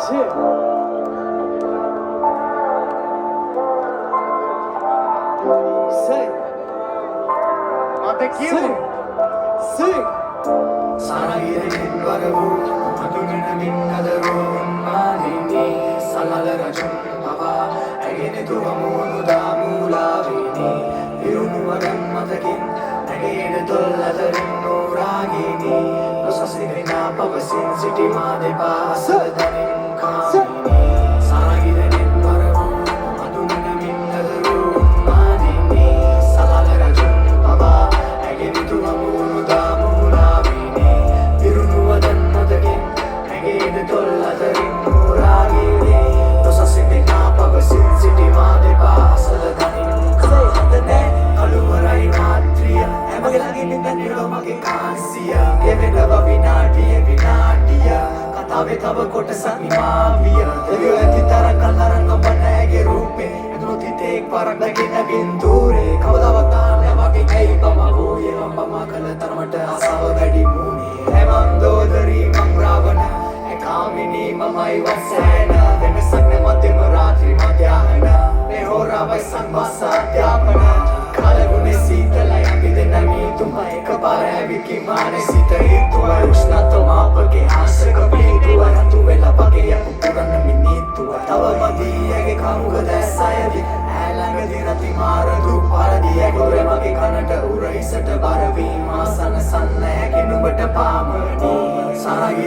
Yeah. Say. Sing. Sing. Saragirin varavu madunina minnadaru madini salala rajun baba agene duvamu damulavini virunuvagan matakin agene dolladarin nuragini nosasirina pavasin city made pasadanin kamini Saragirin varavu madunina minnadaru madini salala rajun baba agene duvamu තව කොටසක් නිමාවිය දෙවියෝ ඇති තරම් කල්තරන් ඔබ නැගේ රූපේ එදුණු තිතේ පාරක් නැගින බින්දුරේ කවදාවත් ආන්නේ වගේ ඇයි බම වූයේ මම කල තරමට ආසාව වැඩි මුනේ හැමම් දෝදරි මං රාවණ ඒකාමිනී මමයි වසෑන වෙනසක් නැමතෙම රාත්‍රී මධ්‍යාහන මේ හොරාවයි සංවාස අධ්‍යාපන කාලගුණේ සීතලයි අපි දෙන්න මීතුම එකපාර ඇවිත් කිමානේ සිත හේතුවයි උෂ්ණත මාපගේ ආසක පිටුව රතු වෙලා පගේ යපු පුරන්න මිනිත්තුව තව මදීයගේ කමුග දැස්සයවි ඈළඟදී රති මාර දුපාරදිය ගොරේ මගේ කනට උර ඉසට බර වීම ආසන සන්න හැකි නුඹට පාමනි සරගිරේ